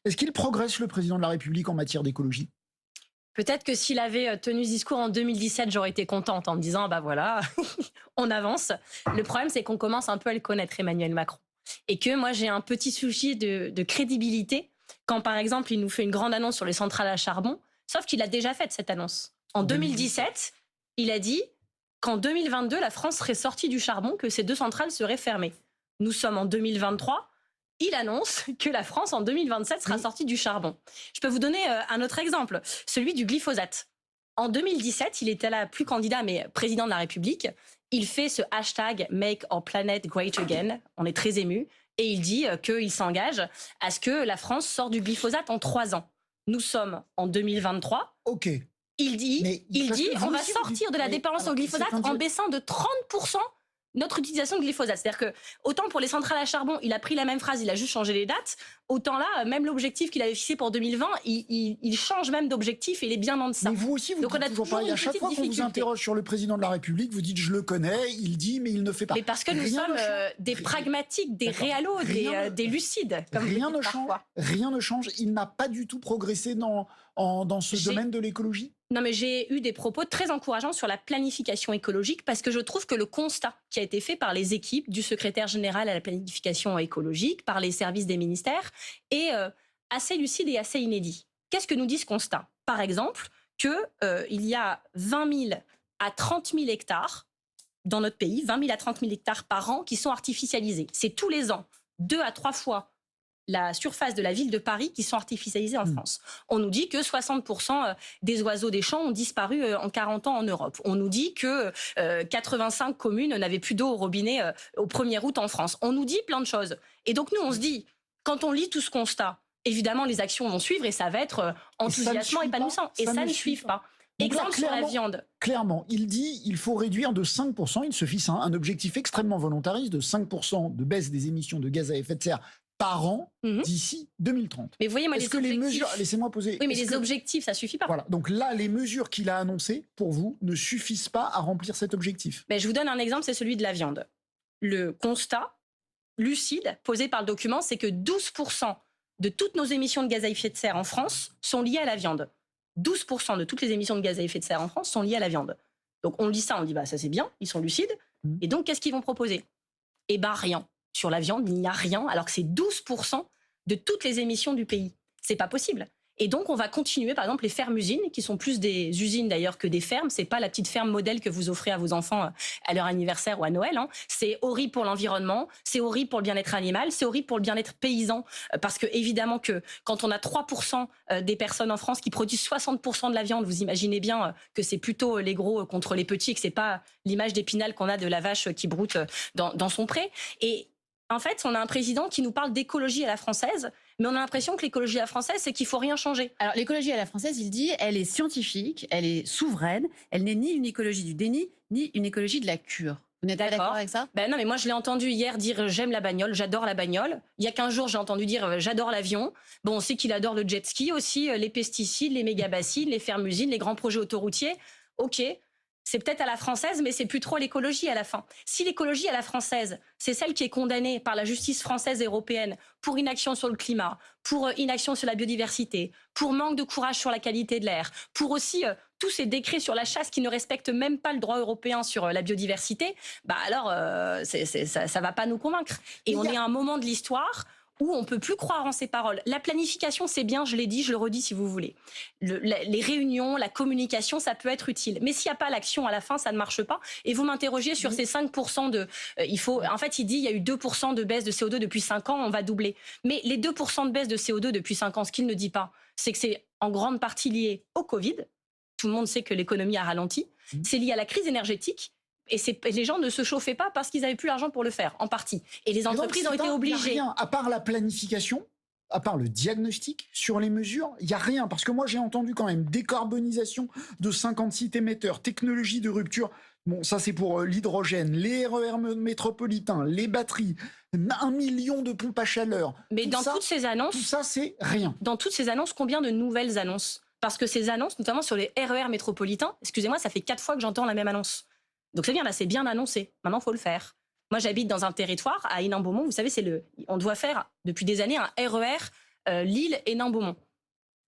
Est-ce qu'il progresse, le président de la République, en matière d'écologie? Peut-être que s'il avait tenu ce discours en 2017, j'aurais été contente en me disant, bah voilà, on avance. Le problème, c'est qu'on commence un peu à le connaître, Emmanuel Macron. Et que moi, j'ai un petit souci de crédibilité quand, par exemple, il nous fait une grande annonce sur les centrales à charbon, sauf qu'il a déjà fait cette annonce. En En 2017. 2017, il a dit qu'en 2022, la France serait sortie du charbon, que ces deux centrales seraient fermées. Nous sommes en 2023. Il annonce que la France, en 2027, sera sortie du charbon. Je peux vous donner un autre exemple, celui du glyphosate. En 2017, il était là, plus candidat, mais président de la République. Il fait ce hashtag Make Our Planet Great Again. On est très ému. Et il dit qu'il s'engage à ce que la France sorte du glyphosate en 3 ans. Nous sommes en 2023. Ok. Il dit, parce que vous on va aussi, vous sortir dites- de la mais dépendance alors, au glyphosate c'est en baissant de 30% notre utilisation de glyphosate. C'est-à-dire que, autant pour les centrales à charbon, il a pris la même phrase, il a juste changé les dates, autant là, même l'objectif qu'il avait fixé pour 2020, il change même d'objectif et il est bien en deçà. Mais vous aussi, vous Donc dites on a toujours toujours pareil. une À chaque petite fois qu'on vous difficulté. interroge sur le président de la République, vous dites je le connais, il dit mais il ne fait pas. Mais parce que nous Rien sommes ne change. des pragmatiques, des D'accord. réalos, Rien ne- des lucides, comme vous Rien dites ne change. parfois. Rien ne change. Il n'a pas du tout progressé dans ce J'ai- domaine de l'écologie. Non, mais j'ai eu des propos très encourageants sur la planification écologique parce que je trouve que le constat qui a été fait par les équipes du secrétaire général à la planification écologique, par les services des ministères, est assez lucide et assez inédit. Qu'est-ce que nous dit ce constat? Par exemple, qu'il y a 20 000 à 30 000 hectares dans notre pays, 20 000 à 30 000 hectares par an qui sont artificialisés. C'est tous les ans, 2 à 3 fois la surface de la ville de Paris qui sont artificialisées en France. On nous dit que 60% des oiseaux des champs ont disparu en 40 ans en Europe. On nous dit que 85 communes n'avaient plus d'eau au robinet au 1er août en France. On nous dit plein de choses. Et donc nous, on se dit, quand on lit tout ce constat, évidemment, les actions vont suivre et ça va être enthousiasmant, épanouissant. Et ça ne suit pas. Donc là, Exemple sur la viande. Clairement, il dit il faut réduire de 5%. Il se fixe un objectif extrêmement volontariste de 5% de baisse des émissions de gaz à effet de serre par an d'ici 2030. Mais vous voyez, moi, Est-ce que les mesures... Laissez-moi poser... Oui, mais les objectifs, ça suffit pas. Voilà, donc là, les mesures qu'il a annoncées, pour vous, ne suffisent pas à remplir cet objectif. Mais je vous donne un exemple, c'est celui de la viande. Le constat lucide posé par le document, c'est que 12% de toutes nos émissions de gaz à effet de serre en France sont liées à la viande. 12% de toutes les émissions de gaz à effet de serre en France sont liées à la viande. Donc on lit ça, on dit bah ça c'est bien, ils sont lucides. Et donc qu'est-ce qu'ils vont proposer? Eh ben rien. Sur la viande, il n'y a rien, alors que c'est 12% de toutes les émissions du pays. C'est pas possible. Et donc, on va continuer, par exemple, les fermes-usines, qui sont plus des usines d'ailleurs que des fermes. C'est pas la petite ferme modèle que vous offrez à vos enfants à leur anniversaire ou à Noël. C'est horrible pour l'environnement, c'est horrible pour le bien-être animal, c'est horrible pour le bien-être paysan. Parce que, évidemment, que quand on a 3% des personnes en France qui produisent 60% de la viande, vous imaginez bien que c'est plutôt les gros contre les petits, que c'est pas l'image d'Épinal qu'on a de la vache qui broute dans son pré. Et en fait, on a un président qui nous parle d'écologie à la française, mais on a l'impression que l'écologie à la française, c'est qu'il faut rien changer. Alors, l'écologie à la française, il dit, elle est scientifique, elle est souveraine, elle n'est ni une écologie du déni, ni une écologie de la cure. Vous n'êtes pas d'accord avec ça? Ben non, mais moi, je l'ai entendu hier dire j'aime la bagnole, j'adore la bagnole. Il y a 15 jours, j'ai entendu dire j'adore l'avion. Bon, on sait qu'il adore le jet ski aussi, les pesticides, les méga-bassines, les fermes-usines, les grands projets autoroutiers. OK. C'est peut-être à la française, mais c'est plus trop l'écologie à la fin. Si l'écologie à la française, c'est celle qui est condamnée par la justice française et européenne pour inaction sur le climat, pour inaction sur la biodiversité, pour manque de courage sur la qualité de l'air, pour aussi tous ces décrets sur la chasse qui ne respectent même pas le droit européen sur la biodiversité, bah alors ça va pas nous convaincre. Et on est à un moment de l'histoire où on ne peut plus croire en ses paroles. La planification, c'est bien, je l'ai dit, je le redis si vous voulez. Les réunions, la communication, ça peut être utile. Mais s'il n'y a pas l'action à la fin, ça ne marche pas. Et vous m'interrogiez sur ces 5% de... en fait, il dit il y a eu 2% de baisse de CO2 depuis 5 ans, on va doubler. Mais les 2% de baisse de CO2 depuis 5 ans, ce qu'il ne dit pas, c'est que c'est en grande partie lié au Covid. Tout le monde sait que l'économie a ralenti. C'est lié à la crise énergétique. Et les gens ne se chauffaient pas parce qu'ils n'avaient plus l'argent pour le faire, en partie. Et les entreprises ont été obligées. Il n'y a rien, à part la planification, à part le diagnostic sur les mesures, il n'y a rien. Parce que moi, j'ai entendu quand même décarbonisation de 50 sites émetteurs, technologie de rupture. Bon, ça, c'est pour l'hydrogène, les RER métropolitains, les batteries, 1 million de pompes à chaleur. Mais dans toutes ces annonces... Tout ça, c'est rien. Dans toutes ces annonces, combien de nouvelles annonces? Parce que ces annonces, notamment sur les RER métropolitains, excusez-moi, ça fait 4 fois que j'entends la même annonce. Donc c'est bien, là, c'est bien annoncé. Maintenant, il faut le faire. Moi, j'habite dans un territoire, à Hénin-Beaumont, vous savez, on doit faire depuis des années un RER Lille et Nain-Beaumont.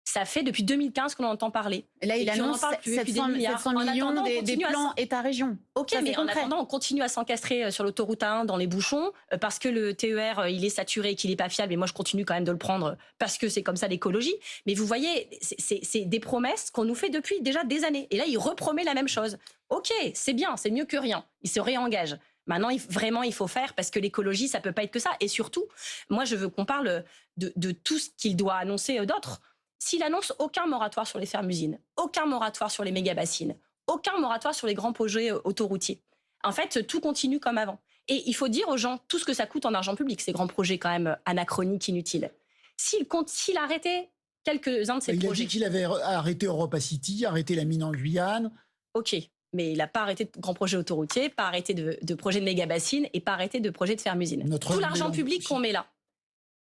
Ça fait depuis 2015 qu'on en entend parler. Et là, il puis on en annonce parle plus, depuis des 700 milliards. En millions attendant, on des continue à plans État-région. Ok, Ça, c'est mais en concret. attendant, on continue à s'encastrer sur l'autoroute A1 dans les bouchons parce que le TER, il est saturé et qu'il n'est pas fiable. Et moi, je continue quand même de le prendre parce que c'est comme ça l'écologie. Mais vous voyez, c'est des promesses qu'on nous fait depuis déjà des années. Et là, il repromet la même chose. Ok, c'est bien, c'est mieux que rien. Il se réengage. Maintenant, vraiment, il faut faire parce que l'écologie, ça peut pas être que ça. Et surtout, moi, je veux qu'on parle de tout ce qu'il doit annoncer d'autres. S'il annonce aucun moratoire sur les fermes-usines, aucun moratoire sur les méga-bassines, aucun moratoire sur les grands projets autoroutiers, en fait, tout continue comme avant. Et il faut dire aux gens tout ce que ça coûte en argent public, ces grands projets quand même anachroniques, inutiles. S'il arrêtait quelques-uns de ces Il a projets... dit qu'il avait arrêté Europa City, arrêté la mine en Guyane. Ok, mais il n'a pas arrêté de grands projets autoroutiers, pas arrêté de projets de méga-bassines et pas arrêté de projets de fermes-usines. Tout l'argent public qu'on met là,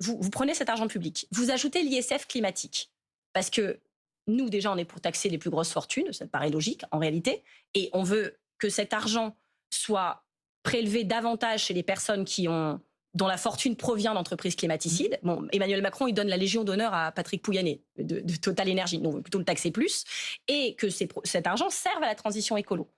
vous prenez cet argent public, vous ajoutez l'ISF climatique. Parce que nous, déjà, on est pour taxer les plus grosses fortunes, ça paraît logique en réalité, et on veut que cet argent soit prélevé davantage chez les personnes dont la fortune provient d'entreprises climaticides. Bon, Emmanuel Macron, il donne la Légion d'honneur à Patrick Pouyanné de Total Énergie. Nous, on veut plutôt le taxer plus, et que cet argent serve à la transition écolo.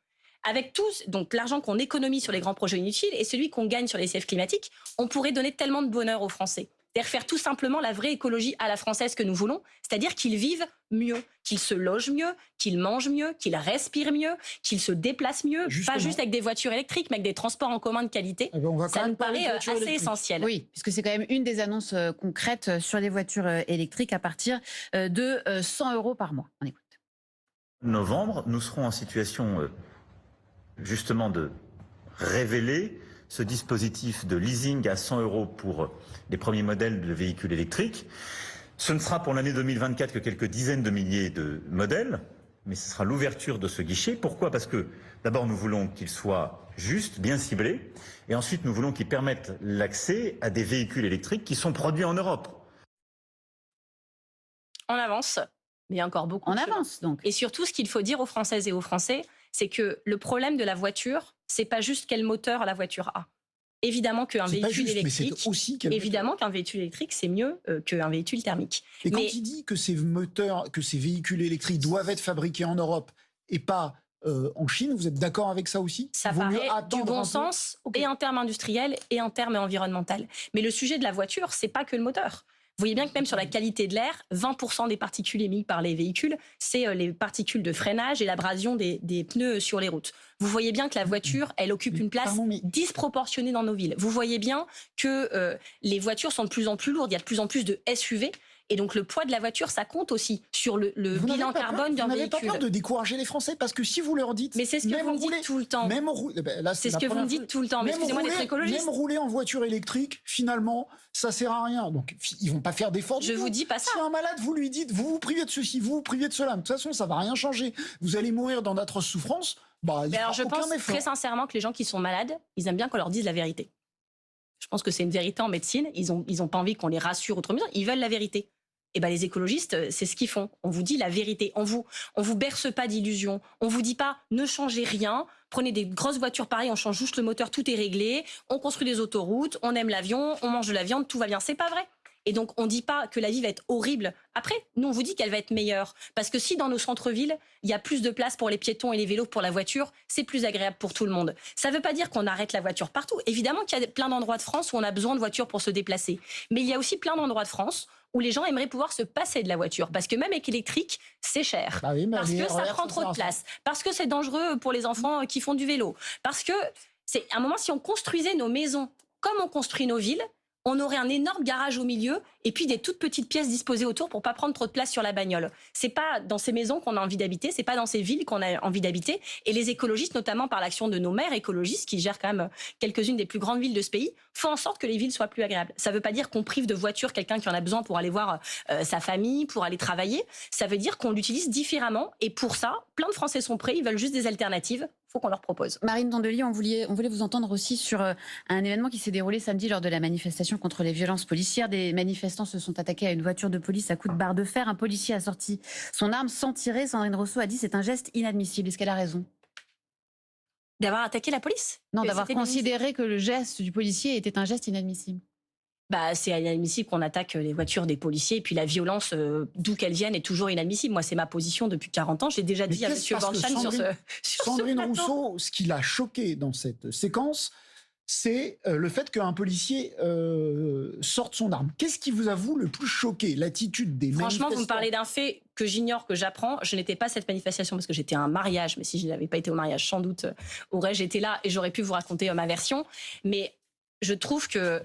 Avec donc l'argent qu'on économise sur les grands projets inutiles et celui qu'on gagne sur les CF climatiques, on pourrait donner tellement de bonheur aux Français. C'est-à-dire faire tout simplement la vraie écologie à la française que nous voulons, c'est-à-dire qu'ils vivent mieux, qu'ils se logent mieux, qu'ils mangent mieux, qu'ils respirent mieux, qu'ils se déplacent mieux, pas juste avec des voitures électriques, mais avec des transports en commun de qualité. Ça nous paraît assez essentiel. Oui, puisque c'est quand même une des annonces concrètes sur les voitures électriques à partir de 100 € par mois. On écoute. Novembre, nous serons en situation justement de révéler ce dispositif de leasing à 100 € pour les premiers modèles de véhicules électriques. Ce ne sera pour l'année 2024 que quelques dizaines de milliers de modèles, mais ce sera l'ouverture de ce guichet. Pourquoi ? Parce que d'abord nous voulons qu'il soit juste, bien ciblé, et ensuite nous voulons qu'il permette l'accès à des véhicules électriques qui sont produits en Europe. On avance, mais il y a encore beaucoup. On avance donc. Et surtout, ce qu'il faut dire aux Françaises et aux Français, c'est que le problème de la voiture, c'est pas juste quel moteur la voiture a. Évidemment qu'un véhicule électrique, c'est mieux qu'un véhicule thermique. Et quand il dit que ces moteurs, que ces véhicules électriques doivent être fabriqués en Europe et pas en Chine, vous êtes d'accord avec ça aussi? Ça paraît du bon sens, et en termes industriels et en termes environnemental. Mais le sujet de la voiture, c'est pas que le moteur. Vous voyez bien que même sur la qualité de l'air, 20% des particules émises par les véhicules, c'est les particules de freinage et l'abrasion des pneus sur les routes. Vous voyez bien que la voiture, elle occupe une place disproportionnée dans nos villes. Vous voyez bien que les voitures sont de plus en plus lourdes, il y a de plus en plus de SUV. Et donc le poids de la voiture, ça compte aussi sur le bilan carbone d'un véhicule. Vous n'avez pas peur de décourager les Français parce que si vous leur dites... Mais c'est ce que vous me dites tout le temps. C'est ce que vous me dites tout le temps. Mais excusez-moi d'être écologiste. Même rouler en voiture électrique, finalement, ça sert à rien. Donc ils vont pas faire d'efforts. Je vous dis pas ça. Si un malade, vous lui dites, vous vous privez de ceci, vous vous privez de cela. De toute façon, ça va rien changer. Vous allez mourir dans d'atroces souffrances. Alors je pense très sincèrement que les gens qui sont malades, ils aiment bien qu'on leur dise la vérité. Je pense que c'est une vérité en médecine. Ils ont pas envie qu'on les rassure autrement. Ils veulent la vérité. Et ben les écologistes, c'est ce qu'ils font. On vous dit la vérité. On vous berce pas d'illusions. On vous dit pas ne changez rien. Prenez des grosses voitures pareilles, on change juste le moteur, tout est réglé. On construit des autoroutes, on aime l'avion, on mange de la viande, tout va bien. C'est pas vrai. Et donc, on ne dit pas que la vie va être horrible. Après, nous, on vous dit qu'elle va être meilleure. Parce que si dans nos centres-villes, il y a plus de place pour les piétons et les vélos pour la voiture, c'est plus agréable pour tout le monde. Ça ne veut pas dire qu'on arrête la voiture partout. Évidemment qu'il y a plein d'endroits de France où on a besoin de voitures pour se déplacer. Mais il y a aussi plein d'endroits de France où les gens aimeraient pouvoir se passer de la voiture. Parce que même avec l'électrique, c'est cher. Parce que ça prend trop de place. Parce que c'est dangereux pour les enfants qui font du vélo. Parce que, c'est à un moment, si on construisait nos maisons comme on construit nos villes, on aurait un énorme garage au milieu et puis des toutes petites pièces disposées autour pour pas prendre trop de place sur la bagnole. C'est pas dans ces maisons qu'on a envie d'habiter, c'est pas dans ces villes qu'on a envie d'habiter. Et les écologistes, notamment par l'action de nos maires écologistes, qui gèrent quand même quelques-unes des plus grandes villes de ce pays, font en sorte que les villes soient plus agréables. Ça veut pas dire qu'on prive de voiture quelqu'un qui en a besoin pour aller voir sa famille, pour aller travailler. Ça veut dire qu'on l'utilise différemment. Et pour ça, plein de Français sont prêts, ils veulent juste des alternatives. Faut qu'on leur propose. Marine Tondelier, on voulait vous entendre aussi sur un événement qui s'est déroulé samedi lors de la manifestation contre les violences policières. Des manifestants se sont attaqués à une voiture de police à coups de barre de fer. Un policier a sorti son arme sans tirer. Sandrine Rousseau a dit c'est un geste inadmissible. Est-ce qu'elle a raison? D'avoir attaqué la police? Non, d'avoir considéré que le geste du policier était un geste inadmissible. Bah, c'est inadmissible qu'on attaque les voitures des policiers. Et puis la violence, d'où qu'elle vienne, est toujours inadmissible. Moi, c'est ma position depuis 40 ans. J'ai déjà dit à M. Borchan sur ce... Sandrine Rousseau, ce qui l'a choqué dans cette séquence, c'est le fait qu'un policier sorte son arme. Qu'est-ce qui vous a, vous, le plus choqué? L'attitude des manifestants? Franchement, vous me parlez d'un fait que j'ignore, que j'apprends. Je n'étais pas à cette manifestation parce que j'étais à un mariage. Mais si je n'avais pas été au mariage, sans doute, aurais-je été là et j'aurais pu vous raconter ma version. Mais je trouve que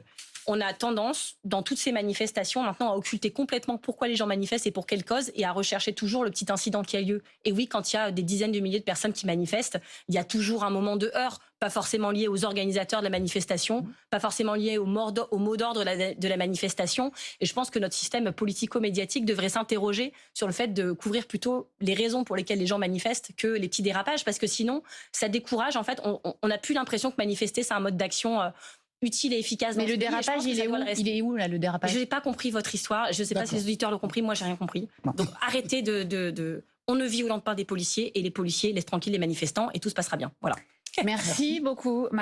on a tendance, dans toutes ces manifestations, maintenant, à occulter complètement pourquoi les gens manifestent et pour quelle cause, et à rechercher toujours le petit incident qui a lieu. Et oui, quand il y a des dizaines de milliers de personnes qui manifestent, il y a toujours un moment de heurt, pas forcément lié aux organisateurs de la manifestation, pas forcément lié au mot d'ordre de la manifestation. Et je pense que notre système politico-médiatique devrait s'interroger sur le fait de couvrir plutôt les raisons pour lesquelles les gens manifestent que les petits dérapages, parce que sinon, ça décourage. En fait, on n'a plus l'impression que manifester, c'est un mode d'action utile et efficace. Mais le dérapage, il est où là, le dérapage? Je n'ai pas compris votre histoire. Je ne sais pas si les auditeurs l'ont compris. Moi, j'ai rien compris. Donc, arrêtez on ne violente pas des policiers et les policiers laissent tranquilles les manifestants et tout se passera bien. Voilà. Merci beaucoup, Marie.